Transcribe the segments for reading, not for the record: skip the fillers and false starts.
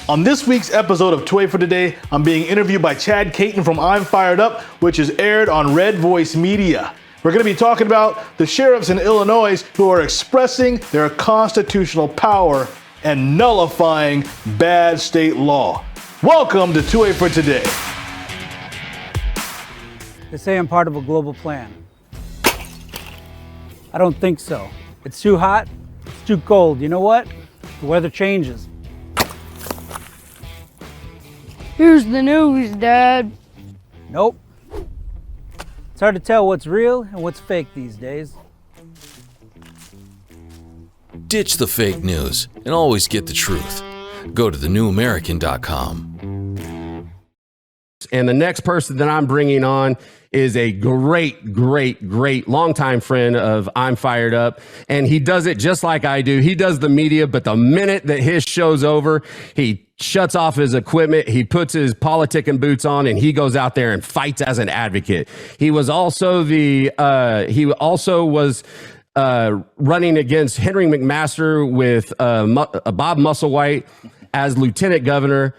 On this week's episode of 2A for Today, I'm being interviewed by Chad Caton from I'm Fired Up, which is aired on Red Voice Media. We're going to be talking about the sheriffs in Illinois who are expressing their constitutional power and nullifying bad state law. Welcome to 2A for Today. They say I'm part of a global plan. I don't think so. It's too hot, it's too cold. You know what? The weather changes. Here's the news, Dad. Nope. It's hard to tell what's real and what's fake these days. Ditch the fake news and always get the truth. Go to thenewamerican.com. And the next person that I'm bringing on is a great longtime friend of I'm Fired Up. And he does it just like I do. He does the media, but the minute that his show's over, he shuts off his equipment, he puts his politicking boots on, and he goes out there and fights as an advocate. He was also running against Henry McMaster with Bob Musselwhite as lieutenant governor.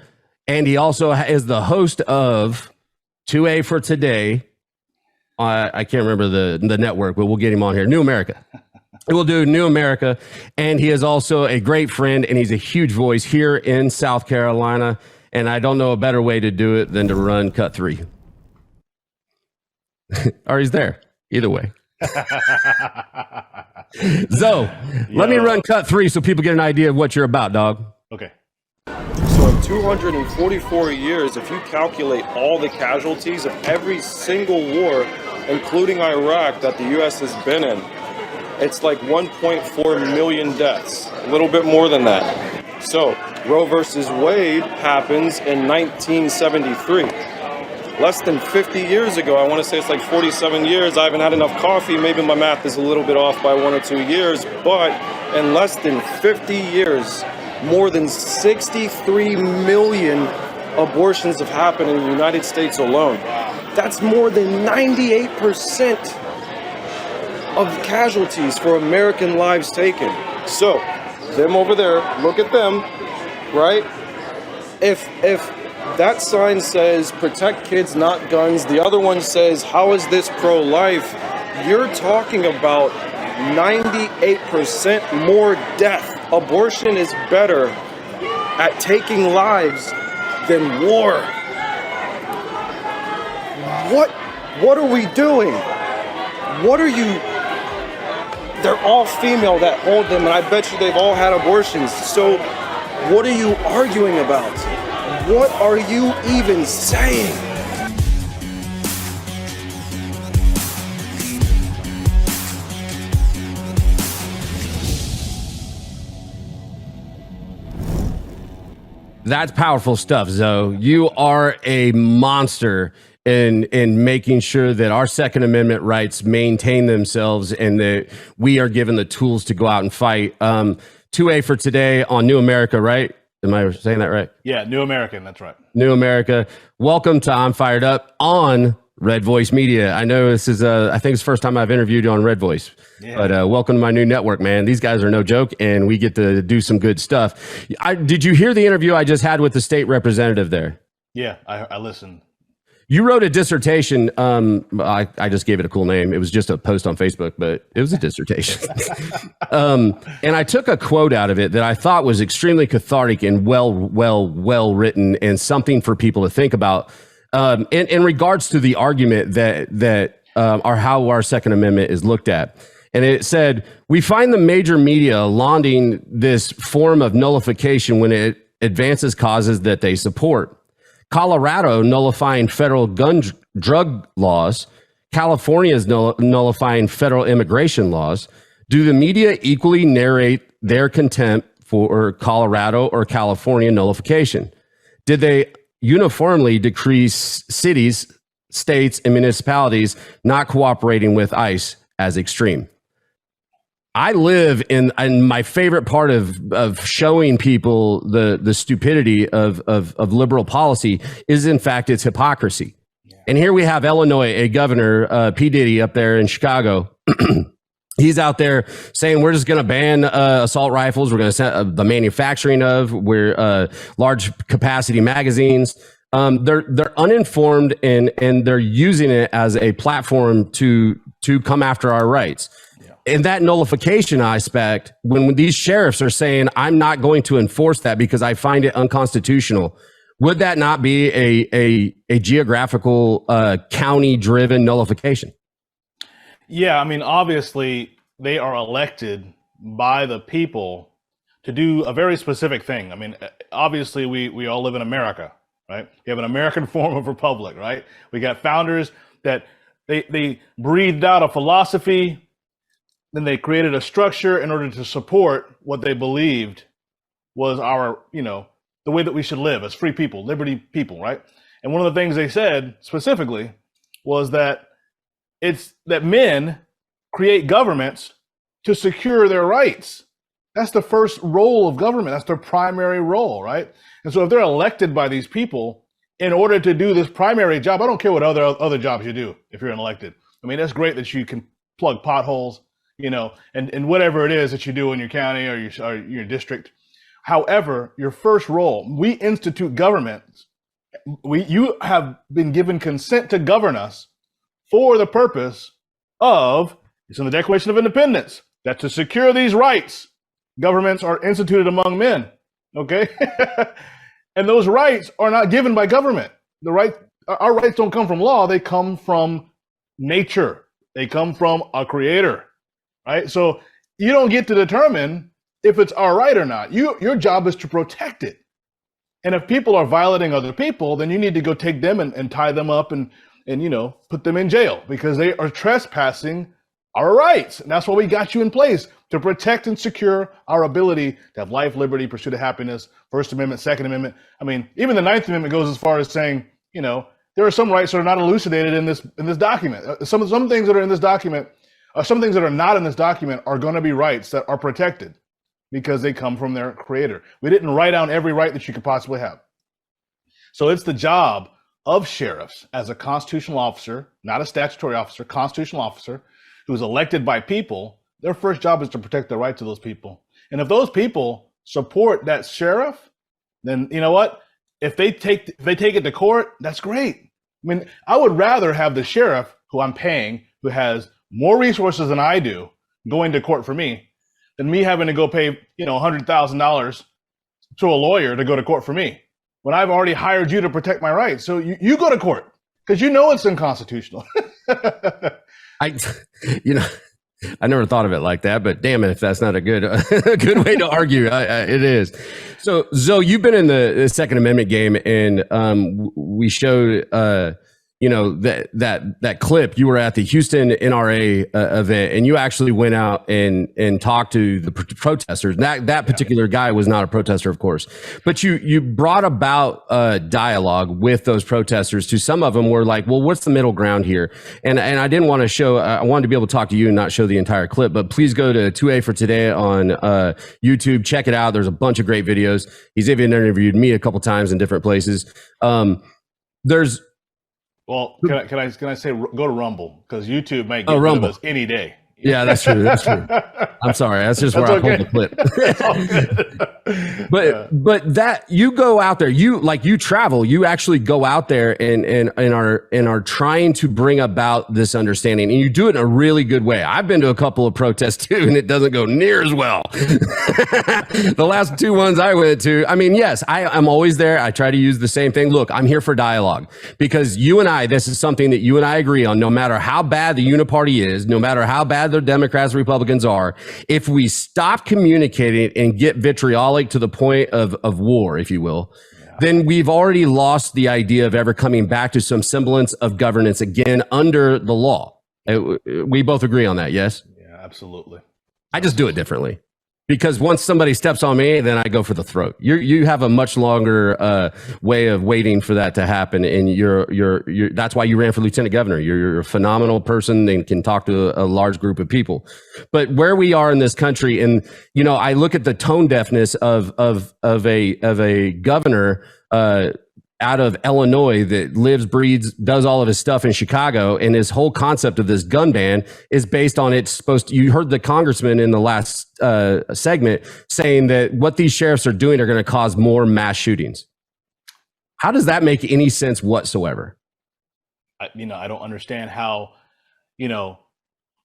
And he also is the host of 2A for Today. I can't remember the network, but we'll get him on here. New America. We'll do New America. And he is also a great friend, and he's a huge voice here in South Carolina. And I don't know a better way to do it than to run cut 3. Or he's there. Either way. So, let me run cut 3 so people get an idea of what you're about, dog. Okay. So in 244 years, if you calculate all the casualties of every single war, including Iraq, that the U.S. has been in, it's like 1.4 million deaths, a little bit more than that. So Roe versus Wade happens in 1973. Less than 50 years ago, I want to say it's like 47 years. I haven't had enough coffee. Maybe my math is a little bit off by 1 or 2 years, but in less than 50 years, more than 63 million abortions have happened in the United States alone. That's more than 98% of casualties for American lives taken. So, them over there, look at them, right? If that sign says protect kids, not guns, the other one says how is this pro-life, you're talking about 98% more death. Abortion is better at taking lives than war. What are we doing? What are you? They're all female that hold them, and I bet you they've all had abortions. So what are you arguing about? What are you even saying? That's powerful stuff, Zoe. You are a monster in making sure that our Second Amendment rights maintain themselves and that we are given the tools to go out and fight. 2A for Today on New America, right? Am I saying that right? Yeah, New American, that's right. New America. Welcome to I'm Fired Up on Red Voice Media. I know this is, I think it's the first time I've interviewed you on Red Voice. Yeah. But welcome to my new network, man. These guys are no joke, and we get to do some good stuff. Did you hear the interview I just had with the state representative there? Yeah, I listened. You wrote a dissertation. I just gave it a cool name. It was just a post on Facebook, but it was a dissertation. And I took a quote out of it that I thought was extremely cathartic and well written, and something for people to think about in regards to the argument that how our Second Amendment is looked at. And it said, we find the major media lauding this form of nullification when it advances causes that they support. Colorado nullifying federal drug laws, California's nullifying federal immigration laws. Do the media equally narrate their contempt for Colorado or California nullification? Did they uniformly decrease cities, states, and municipalities not cooperating with ICE as extreme? I live in my favorite part of showing people the stupidity of liberal policy is, in fact, its hypocrisy. Yeah. And here we have Illinois, a governor, P. Diddy, up there in Chicago, He's out there saying we're just going to ban assault rifles. We're going to send the manufacturing of large capacity magazines. They're uninformed and they're using it as a platform to come after our rights. And that nullification aspect, when these sheriffs are saying, I'm not going to enforce that because I find it unconstitutional, would that not be a geographical, county-driven nullification? Yeah, I mean, obviously, they are elected by the people to do a very specific thing. I mean, obviously, we all live in America, right? We have an American form of republic, right? We got founders that they breathed out a philosophy, then they created a structure in order to support what they believed was our, the way that we should live as free people, liberty people, right? And one of the things they said specifically was that it's that men create governments to secure their rights. That's the first role of government. That's their primary role, right? And so if they're elected by these people in order to do this primary job, I don't care what other jobs you do if you're elected. I mean, that's great that you can plug potholes, and whatever it is that you do in your county or your district. However, your first role, we institute governments. You have been given consent to govern us for the purpose of, it's in the Declaration of Independence, that to secure these rights, governments are instituted among men, okay? And those rights are not given by government. Our rights don't come from law, they come from nature. They come from a creator, right? So you don't get to determine if it's our right or not. Your job is to protect it. And if people are violating other people, then you need to go take them and tie them up and put them in jail because they are trespassing our rights. And that's why we got you in place, to protect and secure our ability to have life, liberty, pursuit of happiness, First Amendment, Second Amendment. I mean, even the Ninth Amendment goes as far as saying, there are some rights that are not elucidated in this document. Some things that are in this document, some things that are not in this document are going to be rights that are protected because they come from their creator. We didn't write down every right that you could possibly have. So it's the job of sheriffs as a constitutional officer, not a statutory officer, constitutional officer who's elected by people. Their first job is to protect the rights of those people. And if those people support that sheriff, then you know what? If they take it to court, that's great. I mean, I would rather have the sheriff who I'm paying, who has more resources than I do, going to court for me, than me having to go pay, $100,000 to a lawyer to go to court for me, when I've already hired you to protect my rights. So you go to court because it's unconstitutional. I never thought of it like that, but damn it, if that's not a good way to argue, it is. So, Zoe, you've been in the Second Amendment game, and we showed, that clip. You were at the Houston NRA event, and you actually went out and talked to the protesters. That particular guy was not a protester, of course, but you brought about dialogue with those protesters. To some of them were like, well, what's the middle ground here? And I didn't want to show, I wanted to be able to talk to you and not show the entire clip, but please go to 2A for Today on YouTube. Check it out. There's a bunch of great videos. He's even interviewed me a couple times in different places. Well, can I say go to Rumble, because YouTube might get rid of us any day. Yeah, that's true. That's true. I'm sorry. That's just where I pulled the clip. But that you go out there, you travel, you actually go out there and are trying to bring about this understanding, and you do it in a really good way. I've been to a couple of protests too, and it doesn't go near as well. The last two ones I went to, I mean, yes, I'm always there. I try to use the same thing. Look, I'm here for dialogue, because this is something that you and I agree on. No matter how bad the uniparty is, no matter how bad the Democrats, Republicans are, if we stop communicating and get vitriolic to the point of war, if you will, then we've already lost the idea of ever coming back to some semblance of governance again under the law. We both agree on that, yes? Yeah, absolutely. I just do it differently. Because once somebody steps on me, then I go for the throat. You have a much longer way of waiting for that to happen, and you're that's why you ran for lieutenant governor. You're a phenomenal person and can talk to a large group of people. But where we are in this country, and I look at the tone deafness of a governor out of Illinois that lives, breeds, does all of his stuff in Chicago. And his whole concept of this gun ban is based on you heard the congressman in the last segment saying that what these sheriffs are doing are going to cause more mass shootings. How does that make any sense whatsoever? I don't understand how,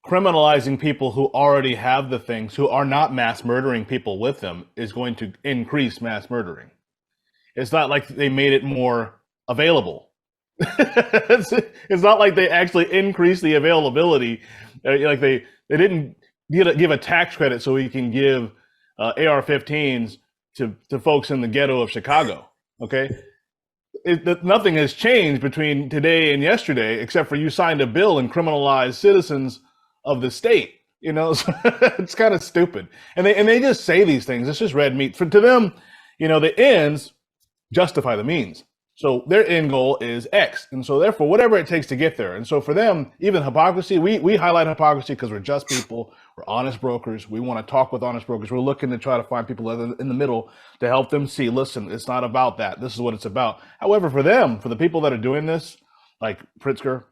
criminalizing people who already have the things, who are not mass murdering people with them, is going to increase mass murdering. It's not like they made it more available. It's not like they actually increased the availability. Like they didn't give a tax credit so we can give AR-15s to folks in the ghetto of Chicago. Okay, nothing has changed between today and yesterday, except for you signed a bill and criminalized citizens of the state. It's kind of stupid. And they just say these things. It's just red meat. To them, the ends justify the means. So their end goal is X. And so therefore, whatever it takes to get there. And so for them, even hypocrisy, we highlight hypocrisy because we're just people. We're honest brokers. We want to talk with honest brokers. We're looking to try to find people in the middle to help them see, listen, it's not about that. This is what it's about. However, for them, for the people that are doing this, like Pritzker,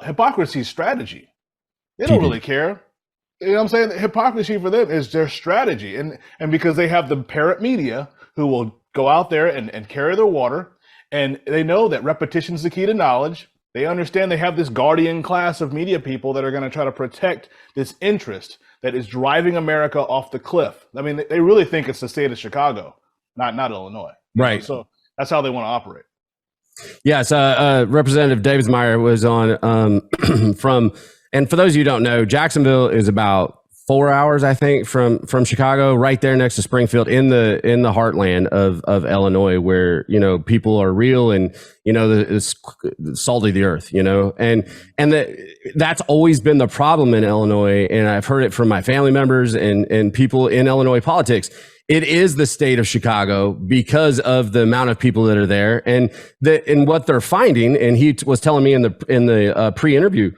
hypocrisy is strategy. They don't really care. You know what I'm saying? Hypocrisy for them is their strategy. And because they have the parrot media who will go out there and carry their water, and they know that repetition is the key to knowledge. They understand they have this guardian class of media people that are going to try to protect this interest that is driving America off the cliff. I mean, they really think it's the state of Chicago, not Illinois. Right. So that's how they want to operate. Yes. Representative Davidsmeyer was on and for those of you who don't know, Jacksonville is about 4 hours, I think, from Chicago, right there next to Springfield, in the heartland of Illinois, where people are real and the salt of the earth, and that's always been the problem in Illinois, and I've heard it from my family members and people in Illinois politics. It is the state of Chicago because of the amount of people that are there, and what they're finding. And he was telling me in the pre-interview.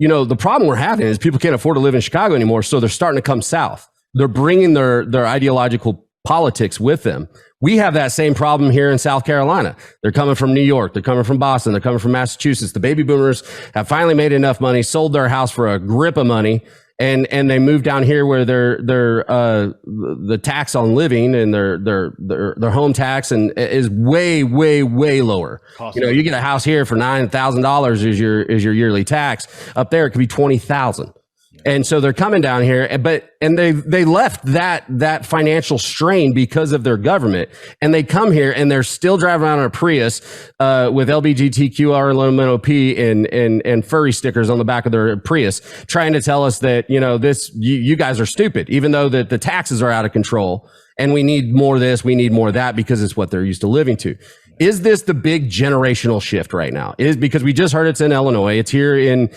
The problem we're having is people can't afford to live in Chicago anymore, so they're starting to come south. They're bringing their ideological politics with them. We have that same problem here in South Carolina. They're coming from New York. They're coming from Boston. They're coming from Massachusetts. The baby boomers have finally made enough money, sold their house for a grip of money, and they moved down here where the tax on living and their home tax is way way lower. You get a house here for $9,000 is your yearly tax. Up there it could be $20,000. And so they're coming down here, and they left that financial strain because of their government, and they come here and they're still driving around in a Prius with LGBTQR and furry stickers on the back of their Prius, trying to tell us that you guys are stupid, even though that the taxes are out of control and we need more of this, we need more of that because it's what they're used to living to. Is this the big generational shift right now? It is, because we just heard it's in Illinois. It's here in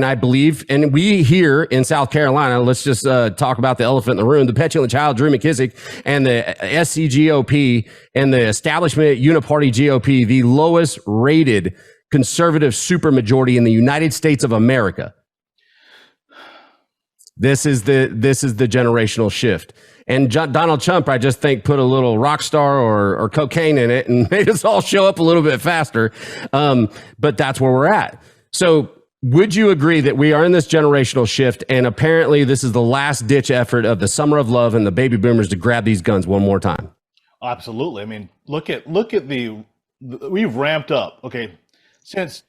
I believe, and we here in South Carolina, let's just talk about the elephant in the room, the petulant child, Drew McKissick, and the SCGOP and the establishment uniparty GOP, the lowest rated conservative supermajority in the United States of America. This is the generational shift. And Donald Trump, I just think, put a little rock star or cocaine in it and made us all show up a little bit faster. But that's where we're at. So would you agree that we are in this generational shift, and apparently this is the last ditch effort of the summer of love and the baby boomers to grab these guns one more time? Absolutely. I mean, look at we've ramped up. Okay, since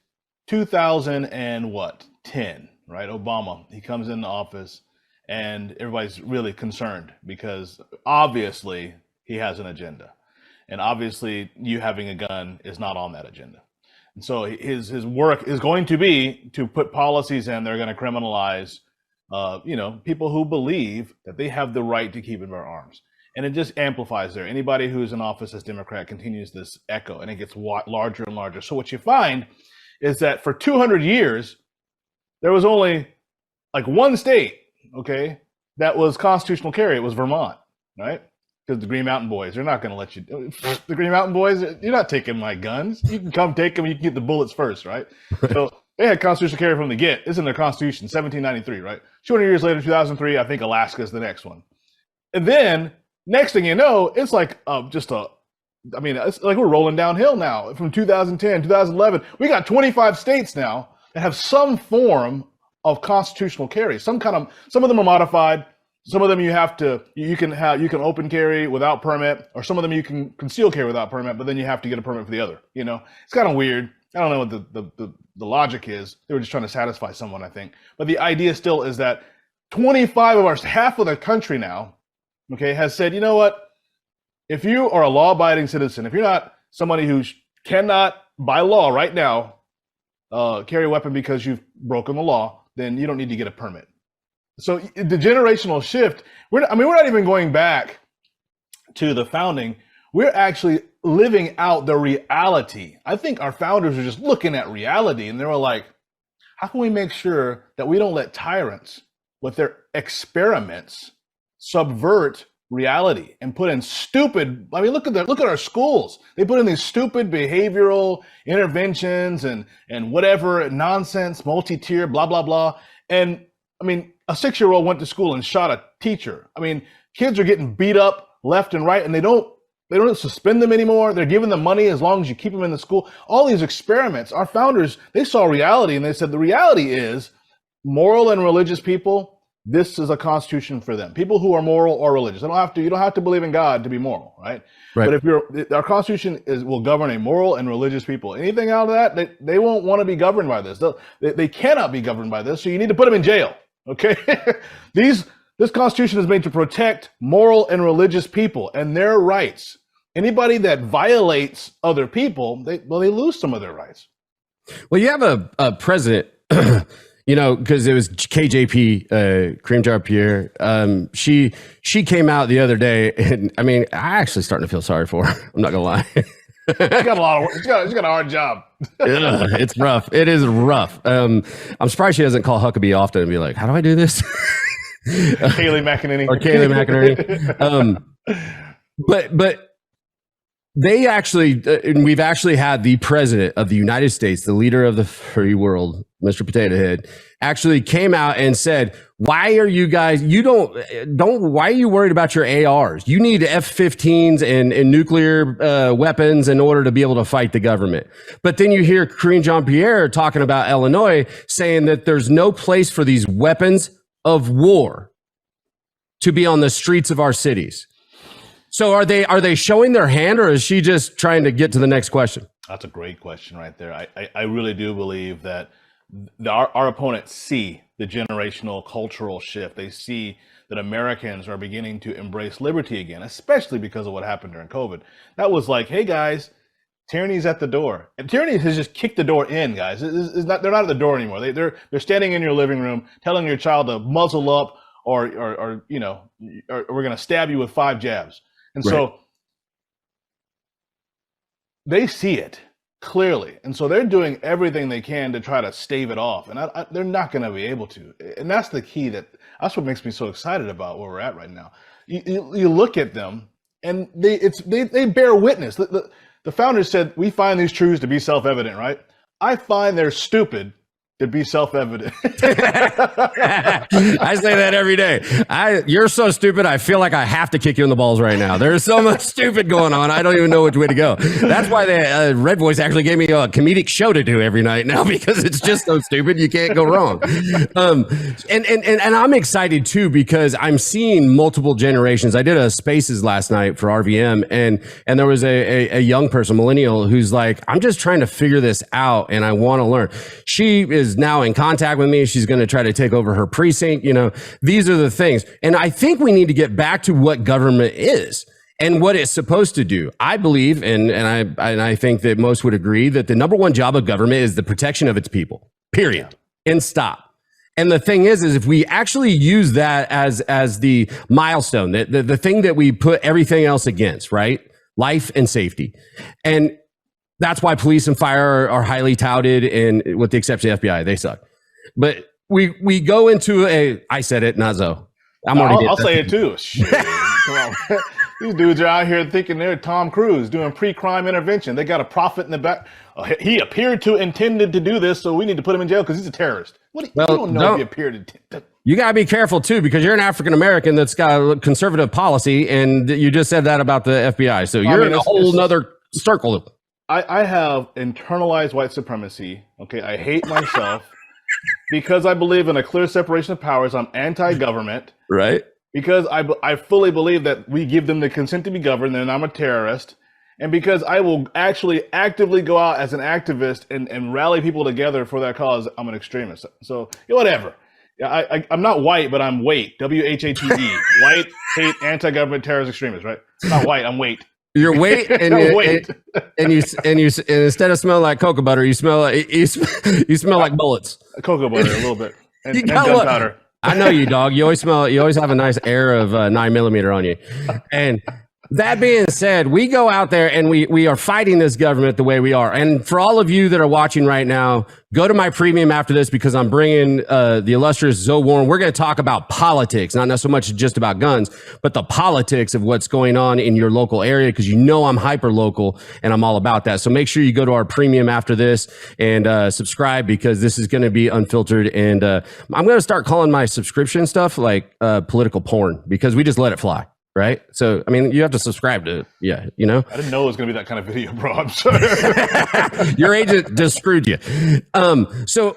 2010, right? Obama, he comes into office. And everybody's really concerned because obviously he has an agenda, and obviously you having a gun is not on that agenda. And so his work is going to be to put policies in that are going to criminalize, people who believe that they have the right to keep and bear arms. And it just amplifies there. Anybody who's in office as Democrat continues this echo, and it gets larger and larger. So what you find is that for 200 years, there was only like one state, okay, that was constitutional carry. It was Vermont, right? Because the Green Mountain Boys, they're not going to let you. The Green Mountain Boys, you're not taking my guns. You can come take them. You can get the bullets first, right? So they had constitutional carry from the get. It's in their Constitution, 1793, right? 200 years later, 2003, I think Alaska is the next one. And then next thing you know, it's like just a I mean, it's like we're rolling downhill now from 2010, 2011. We got 25 states now that have some form of constitutional carry. Some of them are modified. Some of them you can open carry without permit, or some of them you can conceal carry without permit, but then you have to get a permit for the other. You know, it's kind of weird. I don't know what the logic is. They were just trying to satisfy someone, I think. But the idea still is that 25 of half of the country now, okay, has said, you know what? If you are a law-abiding citizen, if you're not somebody who cannot, by law right now, carry a weapon because you've broken the law, then you don't need to get a permit. So the generational shift, we're not even going back to the founding. We're actually living out the reality. I think our founders are just looking at reality, and they were like, how can we make sure that we don't let tyrants with their experiments subvert reality and put in stupid, I mean, look at our schools. They put in these stupid behavioral interventions and whatever nonsense, multi-tier, blah, blah, blah. And I mean, a 6-year-old went to school and shot a teacher. I mean, kids are getting beat up left and right, and they don't suspend them anymore. They're giving them money as long as you keep them in the school. All these experiments, our founders, they saw reality, and they said the reality is moral and religious people, this is a constitution for them. People who are moral or religious. You don't have to believe in God to be moral, right? But if our constitution will govern a moral and religious people. Anything out of that, they won't want to be governed by this. They cannot be governed by this, so you need to put them in jail. Okay, this constitution is made to protect moral and religious people and their rights. Anybody that violates other people, they lose some of their rights. Well, you have a president, you know, because it was KJP, Kareem Jean-Pierre. She came out the other day, and I mean, I actually starting to feel sorry for her. I'm not gonna lie. She's got a lot of work. She's got a hard job. It's rough. It is rough. I'm surprised she doesn't call Huckabee often and be like, how do I do this? Kayleigh McEnany. Or Kayleigh McEnany. But they actually, and we've actually had the president of the United States, the leader of the free world, Mr. Potato Head, actually came out and said, why are you guys, why are you worried about your ARs? You need F-15s and nuclear weapons in order to be able to fight the government. But then you hear Karine Jean-Pierre talking about Illinois, saying that there's no place for these weapons of war to be on the streets of our cities. So are they showing their hand, or is she just trying to get to the next question? That's a great question right there. I really do believe that our opponents see the generational cultural shift. They see that Americans are beginning to embrace liberty again, especially because of what happened during COVID. That was like, hey guys, tyranny's at the door. And tyranny has just kicked the door in, guys. They're not at the door anymore. They're standing in your living room telling your child to muzzle up, or you know, or we're going to stab you with 5 jabs. And so they see it clearly. And so they're doing everything they can to try to stave it off. And they're not going to be able to. And that's the key. That's what makes me so excited about where we're at right now. You look at them, and they bear witness. The founders said, we find these truths to be self-evident, right? I find they're stupid to be self-evident. I say that every day. You're so stupid, I feel like I have to kick you in the balls right now. There's so much stupid going on, I don't even know which way to go. That's why the Red Voice actually gave me a comedic show to do every night now, because it's just so stupid, you can't go wrong. And I'm excited too, because I'm seeing multiple generations. I did a Spaces last night for RVM, and there was a young person, millennial, who's like, I'm just trying to figure this out and I want to learn. She is now in contact with me. She's going to try to take over her precinct. You know, these are the things. And I think we need to get back to what government is and what it's supposed to do. I believe, and I think that most would agree, that the number one job of government is the protection of its people, period. And stop. And the thing is if we actually use that as the milestone, the thing that we put everything else against, right? Life and safety. And that's why police and fire are highly touted, and with the exception of the FBI, they suck. But we go into I said it, not Zoe. I'll say it too. Shit. Come on. These dudes are out here thinking they're Tom Cruise doing pre-crime intervention. They got a prophet in the back. Oh, he appeared to intended to do this, so we need to put him in jail because he's a terrorist. You don't know if he appeared to. You got to be careful too, because you're an African American that's got a conservative policy, and you just said that about the FBI. So you're in a whole nother circle. I have internalized white supremacy. Okay, I hate myself because I believe in a clear separation of powers. I'm anti-government. Right. Because I fully believe that we give them the consent to be governed, and I'm a terrorist. And because I will actually actively go out as an activist and rally people together for that cause, I'm an extremist. So whatever. I'm not white, but I'm weight. WHATE. White, hate, anti-government, terrorist, extremist. Right? I'm not white. I'm weight. You're weight, and you instead of smelling like cocoa butter, you smell like you smell like bullets. Cocoa butter, a little bit, and gunpowder. I know you, dog. You always have a nice air of 9mm on you. And that being said, we go out there and we are fighting this government the way we are. And for all of you that are watching right now, go to my premium after this, because I'm bringing the illustrious Zoe Warren. We're going to talk about politics, not so much just about guns, but the politics of what's going on in your local area, because you know I'm hyper local and I'm all about that. So make sure you go to our premium after this and subscribe, because this is going to be unfiltered. And I'm going to start calling my subscription stuff like political porn, because we just let it fly. Right. So, I mean, you have to subscribe to it. Yeah. You know, I didn't know it was going to be that kind of video, bro. I'm sorry. Your agent just screwed you. So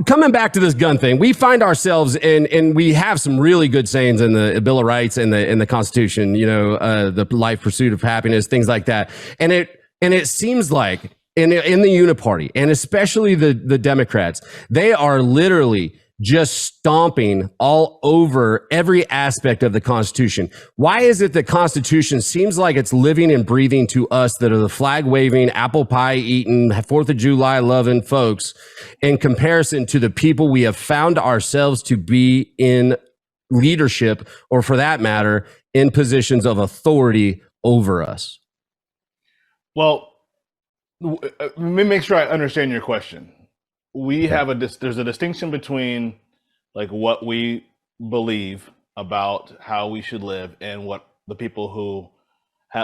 coming back to this gun thing, we find ourselves and we have some really good sayings in the Bill of Rights and the Constitution, you know, the life pursuit of happiness, things like that. And it seems like in the Uniparty, and especially the Democrats, they are literally just stomping all over every aspect of the Constitution. Why is it the Constitution seems like it's living and breathing to us that are the flag waving, apple pie eating, 4th of July loving folks, in comparison to the people we have found ourselves to be in leadership, or for that matter, in positions of authority over us? Well, let me make sure I understand your question. We have there's a distinction between like what we believe about how we should live and what the people who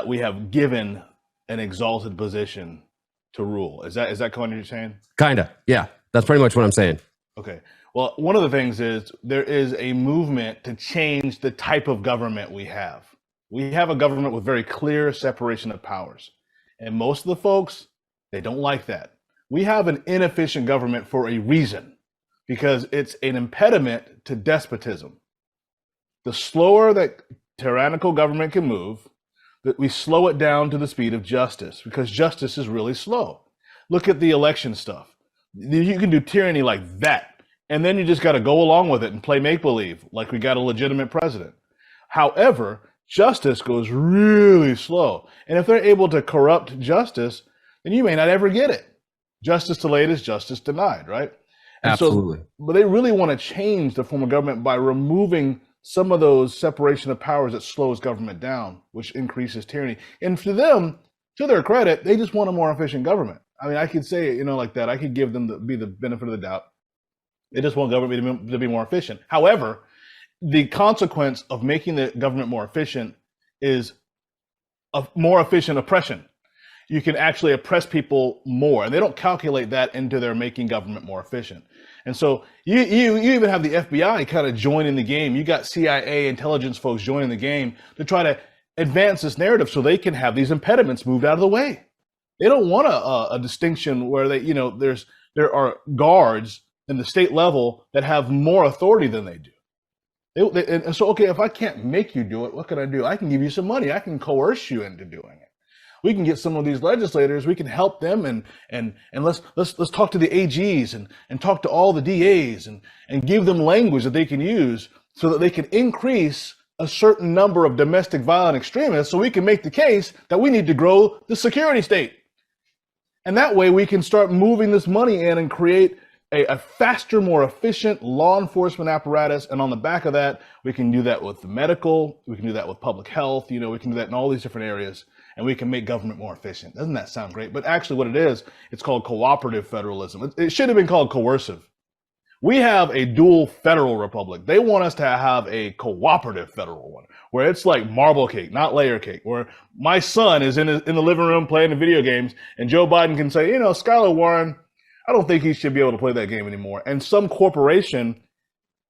we have given an exalted position to rule. Is that kind of what you're saying? Kinda, yeah. That's pretty much what I'm saying. Okay. Well, one of the things is there is a movement to change the type of government we have. We have a government with very clear separation of powers, and most of the folks, they don't like that. We have an inefficient government for a reason, because it's an impediment to despotism. The slower that tyrannical government can move, that we slow it down to the speed of justice, because justice is really slow. Look at the election stuff. You can do tyranny like that, and then you just got to go along with it and play make-believe, like we got a legitimate president. However, justice goes really slow. And if they're able to corrupt justice, then you may not ever get it. Justice delayed is justice denied, right? And absolutely. So, but they really want to change the form of government by removing some of those separation of powers that slows government down, which increases tyranny. And for them, to their credit, they just want a more efficient government. I mean, I could say it, like that. I could give them the benefit of the doubt. They just want government to be more efficient. However, the consequence of making the government more efficient is a more efficient oppression. You can actually oppress people more, and they don't calculate that into their making government more efficient. And so you even have the FBI kind of joining the game. You got CIA intelligence folks joining the game to try to advance this narrative so they can have these impediments moved out of the way. They don't want a distinction where there are guards in the state level that have more authority than they do. And so, okay, if I can't make you do it, what can I do? I can give you some money. I can coerce you into doing it. We can get some of these legislators, we can help them and let's talk to the AGs and talk to all the DAs and give them language that they can use so that they can increase a certain number of domestic violent extremists, so we can make the case that we need to grow the security state. And that way we can start moving this money in and create a faster, more efficient law enforcement apparatus. And on the back of that, we can do that with the medical, we can do that with public health, we can do that in all these different areas. And we can make government more efficient. Doesn't that sound great? But actually what it is, it's called cooperative federalism. It should have been called coercive. We have a dual federal republic. They want us to have a cooperative federal one, where it's like marble cake, not layer cake, where my son is in the living room playing the video games, and Joe Biden can say, Skylar Warren, I don't think he should be able to play that game anymore. And some corporation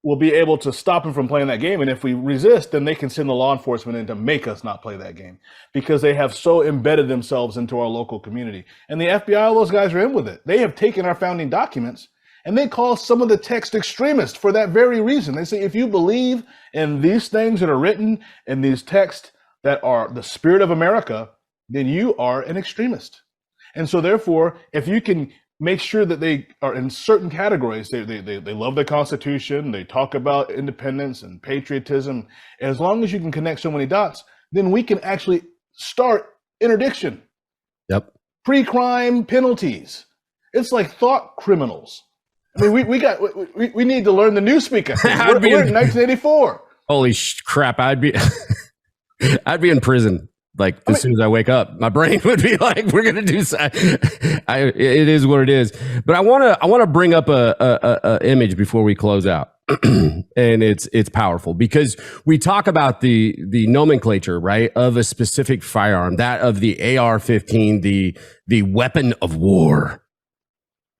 will be able to stop them from playing that game. And if we resist, then they can send the law enforcement in to make us not play that game because they have so embedded themselves into our local community. And the FBI, all those guys are in with it. They have taken our founding documents and they call some of the text extremist for that very reason. They say, if you believe in these things that are written in these texts that are the spirit of America, then you are an extremist. And so therefore, if you can make sure that they are in certain categories, they love the Constitution, they talk about independence and patriotism, as long as you can connect so many dots, then we can actually start interdiction. Yep. Pre-crime penalties. It's like thought criminals. I mean, we need to learn the newspeak. We're in 1984. Holy crap! I'd be in prison. Like as soon as I wake up, my brain would be like, "We're gonna do." It is what it is. But I wanna bring up a image before we close out, and it's powerful because we talk about the nomenclature, right, of a specific firearm, that of the AR-15, the weapon of war.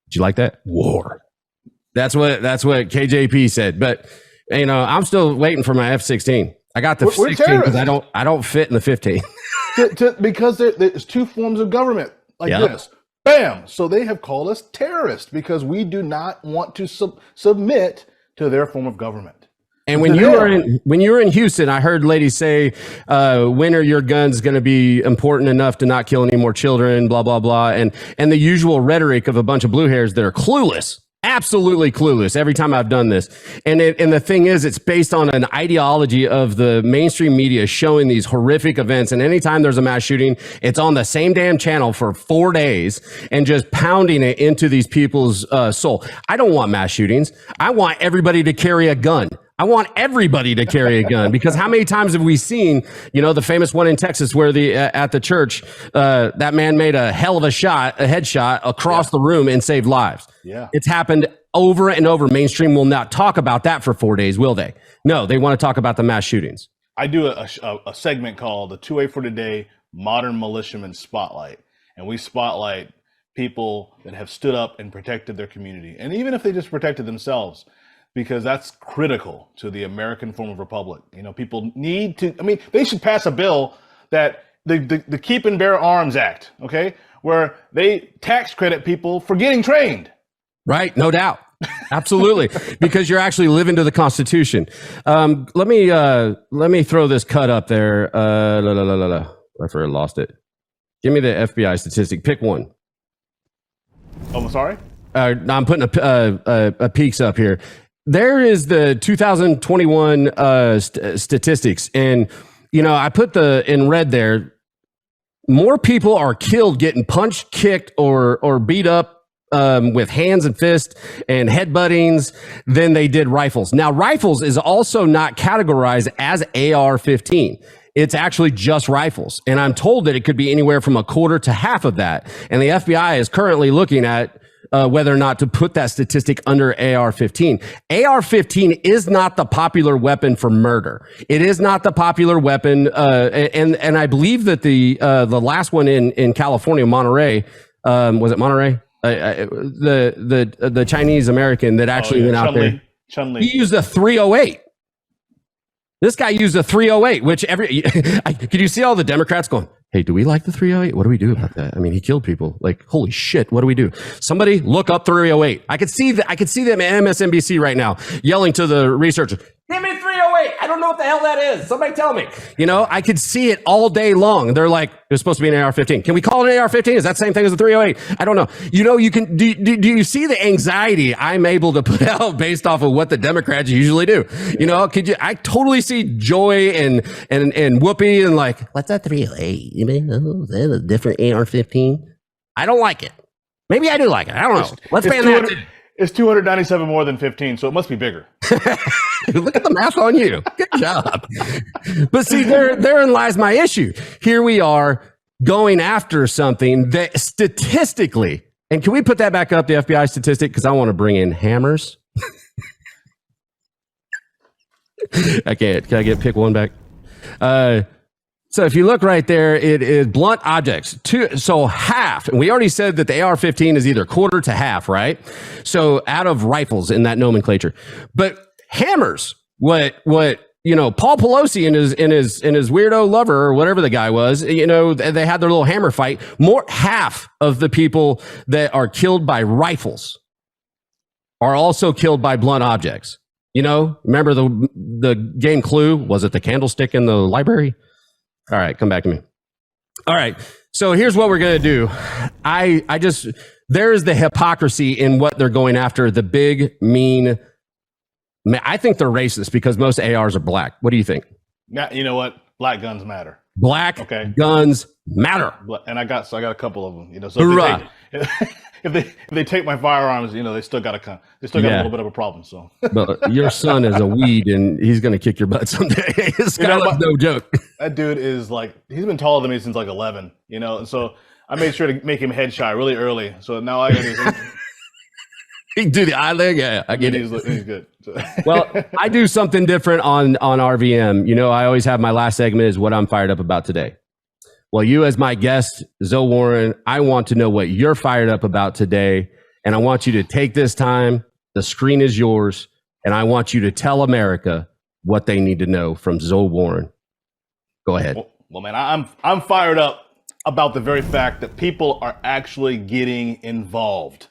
Did you like that? War. That's what KJP said. But I'm still waiting for my F-16. I got the 16 because I don't fit in the 15. Because there's two forms of government like this. Bam! So they have called us terrorists because we do not want to submit to their form of government. And when you were in Houston, I heard ladies say, when are your guns going to be important enough to not kill any more children, blah, blah, blah. And the usual rhetoric of a bunch of blue hairs that are clueless. Absolutely clueless every time I've done this. And the thing is, it's based on an ideology of the mainstream media showing these horrific events. And anytime there's a mass shooting, it's on the same damn channel for 4 days and just pounding it into these people's soul. I don't want mass shootings. I want everybody to carry a gun. I want everybody to carry a gun because how many times have we seen, the famous one in Texas where at the church, that man made a hell of a headshot across the room and saved lives. Yeah. It's happened over and over. Mainstream will not talk about that for 4 days, will they? No, they want to talk about the mass shootings. I do a segment called the 2A for Today Modern Militiaman Spotlight. And we spotlight people that have stood up and protected their community. And even if they just protected themselves, because that's critical to the American form of republic. People need to, they should pass a bill that the Keep and Bear Arms Act, okay, where they tax credit people for getting trained. Right, no doubt. Absolutely. Because you're actually living to the Constitution. Let me throw this cut up there. I lost it. Give me the FBI statistic. Pick one. Oh, I'm sorry? I'm putting a peaks up here. There is the 2021 statistics, and I put in red there. More people are killed getting punched, kicked, or beat up with hands and fists and headbuttings than they did rifles. Now, rifles is also not categorized as AR-15. It's actually just rifles, and I'm told that it could be anywhere from a quarter to half of that. And the FBI is currently looking at whether or not to put that statistic under AR-15. AR-15 is not the popular weapon for murder. It is not the popular weapon, and I believe that the last one in California, Monterey, was it Monterey? The Chinese American that actually went out there. Chun-Li. He used a 308. This guy used a 308, which could you see all the Democrats going, hey, do we like the 308? What do we do about that? I mean, he killed people. Like, holy shit, what do we do? Somebody look up 308. I could see them at MSNBC right now yelling to the researchers, give me 308. I don't know what the hell that is. Somebody tell me. I could see it all day long. They're like, it's supposed to be an AR-15. Can we call it an AR-15? Is that the same thing as a 308? I don't know. You can, do you see the anxiety I'm able to put out based off of what the Democrats usually do? I totally see Joy and Whoopi and like, what's that 308? You mean, is that a different AR-15? I don't like it. Maybe I do like it. I don't know. Let's ban that. It's 297 more than 15, so it must be bigger. Look at the math on you. Good job. But see, therein lies my issue. Here we are going after something that statistically, and can we put that back up, the FBI statistic? Because I want to bring in hammers. I can't. Can I pick one back? So if you look right there, it is blunt objects. So half, and we already said that the AR-15 is either quarter to half, right? So out of rifles in that nomenclature. But hammers what Paul Pelosi and his weirdo lover or whatever the guy was, they had their little half fight. Half of the people that are killed by rifles are also killed by blunt objects. Remember the game Clue? Was it the candlestick in the library? All right, come back to me. All right. So here's what we're going to do. There is the hypocrisy in what they're going after. The big, mean, I think they're racist because most ARs are black. What do you think? Yeah, you know what? Black guns matter. Black guns matter. And I got a couple of them. So if they take my firearms, they still got a little bit of a problem. So, but your son is a weed, and he's gonna kick your butt someday. It's no joke. That dude is he's been taller than me since 11. And so I made sure to make him head shy really early. So now I got he can do the eye leg. Yeah, I get it. He's good. Well, I do something different on RVM. I always have my last segment is what I'm fired up about today. Well, you as my guest, Zoe Warren, I want to know what you're fired up about today. And I want you to take this time. The screen is yours. And I want you to tell America what they need to know from Zoe Warren. Go ahead. Well, man, I'm fired up about the very fact that people are actually getting involved.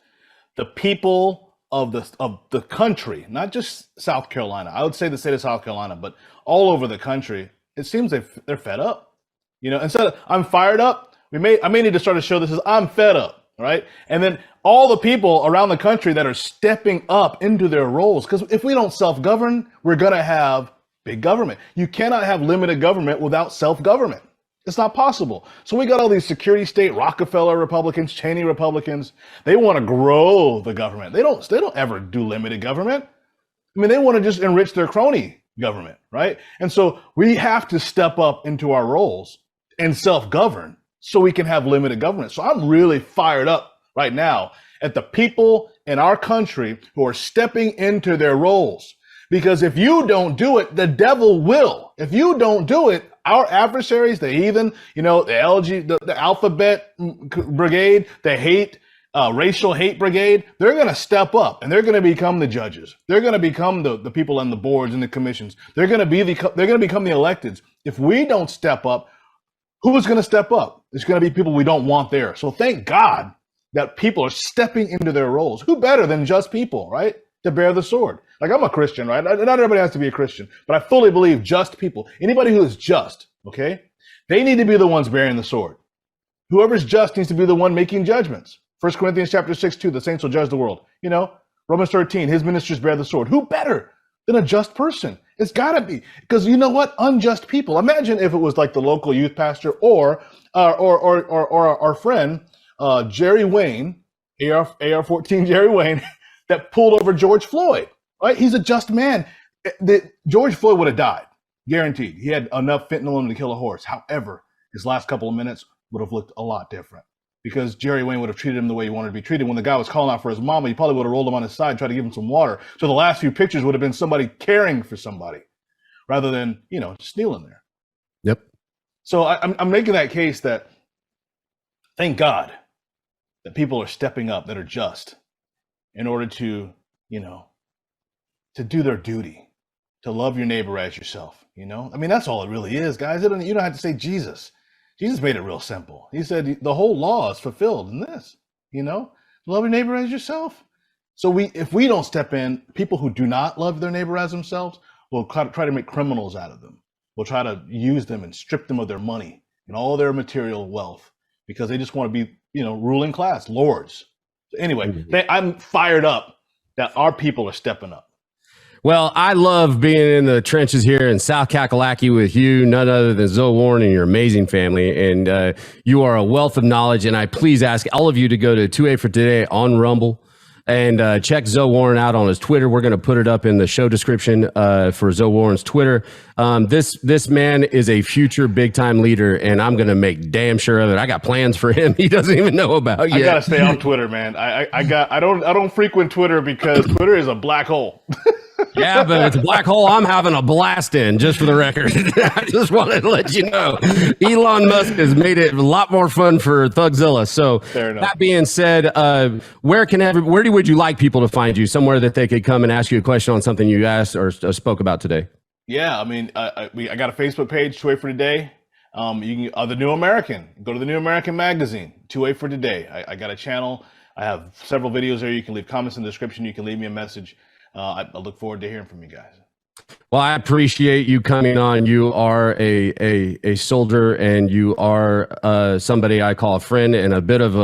The people of the country, not just South Carolina. I would say the state of South Carolina, but all over the country, it seems they're fed up. Instead of I'm fired up, I may need to start a show that says I'm fed up, right? And then all the people around the country that are stepping up into their roles, because if we don't self-govern, we're gonna have big government. You cannot have limited government without self-government. It's not possible. So we got all these security state Rockefeller Republicans, Cheney Republicans. They want to grow the government. They don't ever do limited government. They want to just enrich their crony government, right? And so we have to step up into our roles and self-govern so we can have limited government. So I'm really fired up right now at the people in our country who are stepping into their roles. Because if you don't do it, the devil will. If you don't do it, our adversaries, the heathen, the alphabet brigade, the racial hate brigade, they're going to step up and they're going to become the judges. They're going to become the people on the boards and the commissions. They're going to become the electeds. If we don't step up, who's going to step up? It's going to be people we don't want there. So thank God that people are stepping into their roles. Who better than just people, right? To bear the sword. I'm a Christian, right? Not everybody has to be a Christian, but I fully believe just people, anybody who is just, okay? They need to be the ones bearing the sword. Whoever's just needs to be the one making judgments. 1 Corinthians chapter 6:2, the saints will judge the world. Romans 13, his ministers bear the sword. Who better than a just person? It's gotta be, because you know what? Unjust people. Imagine if it was like the local youth pastor or our friend, Jerry Wayne, AR-14 Jerry Wayne, that pulled over George Floyd. Right? He's a just man. George Floyd would have died, guaranteed. He had enough fentanyl in him to kill a horse. However, his last couple of minutes would have looked a lot different because Jerry Wayne would have treated him the way he wanted to be treated. When the guy was calling out for his mama, he probably would have rolled him on his side, tried to give him some water. So the last few pictures would have been somebody caring for somebody rather than, just kneeling there. Yep. So I'm making that case that thank God that people are stepping up that are just in order to, to do their duty, to love your neighbor as yourself, that's all it really is, guys. You don't have to say Jesus. Jesus made it real simple. He said the whole law is fulfilled in this, love your neighbor as yourself. So if we don't step in, people who do not love their neighbor as themselves will try to make criminals out of them. We'll try to use them and strip them of their money and all their material wealth because they just want to be, ruling class, lords. So anyway, I'm fired up that our people are stepping up. Well, I love being in the trenches here in South Kakalaki with you, none other than Zoe Warren and your amazing family. And you are a wealth of knowledge. And I please ask all of you to go to 2A for Today on Rumble and check Zoe Warren out on his Twitter. We're going to put it up in the show description for Zoe Warren's Twitter. This man is a future big time leader, and I'm going to make damn sure of it. I got plans for him he doesn't even know about yet. I gotta stay off Twitter, man. I don't frequent Twitter because Twitter is a black hole. Yeah, but it's a black hole I'm having a blast in, just for the record. I just wanted to let you know. Elon Musk has made it a lot more fun for Thugzilla. So that being said, where would you like people to find you? Somewhere that they could come and ask you a question on something you asked or spoke about today? Yeah, I mean, I got a Facebook page, 2A for Today. You can, The New American, go to The New American magazine, 2A for Today. I got a channel. I have several videos there. You can leave comments in the description. You can leave me a message. I look forward to hearing from you guys. Well, I appreciate you coming on. You are a soldier, and you are somebody I call a friend, and a bit of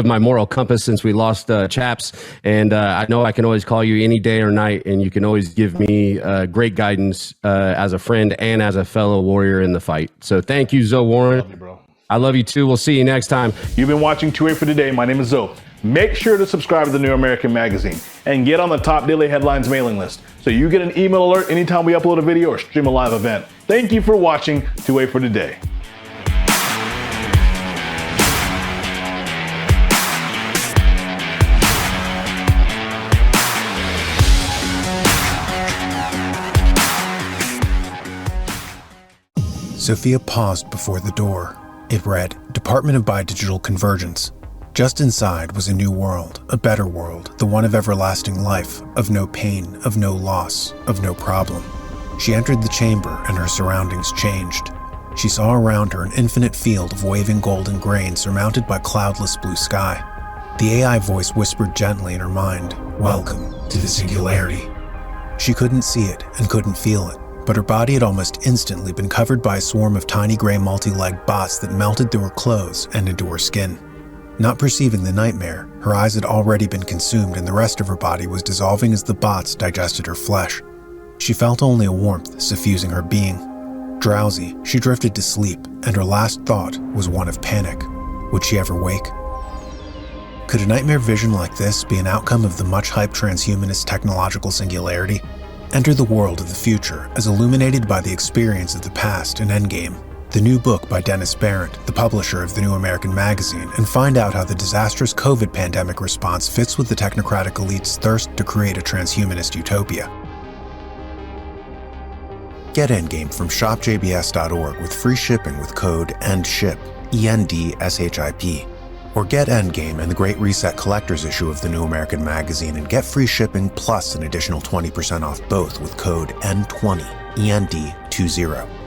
my moral compass since we lost Chaps. And I know I can always call you any day or night, and you can always give me great guidance as a friend and as a fellow warrior in the fight. So thank you, Zoe Warren. Love you, bro. I love you too. We'll see you next time. You've been watching 2A for Today. My name is Zoe. Make sure to subscribe to The New American magazine and get on the top daily headlines mailing list so you get an email alert anytime we upload a video or stream a live event. Thank you for watching 2A for Today. Sophia paused before the door. It read, Department of Bidigital Convergence. Just inside was a new world, a better world, the one of everlasting life, of no pain, of no loss, of no problem. She entered the chamber and her surroundings changed. She saw around her an infinite field of waving golden grain surmounted by cloudless blue sky. The AI voice whispered gently in her mind, Welcome to the singularity. She couldn't see it and couldn't feel it, but her body had almost instantly been covered by a swarm of tiny gray multi-legged bots that melted through her clothes and into her skin. Not perceiving the nightmare, her eyes had already been consumed and the rest of her body was dissolving as the bots digested her flesh. She felt only a warmth suffusing her being. Drowsy, she drifted to sleep, and her last thought was one of panic. Would she ever wake? Could a nightmare vision like this be an outcome of the much-hyped transhumanist technological singularity? Enter the world of the future as illuminated by the experience of the past in Endgame, the new book by Dennis Barrett, the publisher of The New American magazine, and find out how the disastrous COVID pandemic response fits with the technocratic elite's thirst to create a transhumanist utopia. Get Endgame from shopjbs.org with free shipping with code ENDSHIP, ENDSHIP. Or get Endgame and the Great Reset Collector's issue of The New American magazine and get free shipping plus an additional 20% off both with code N20, END20.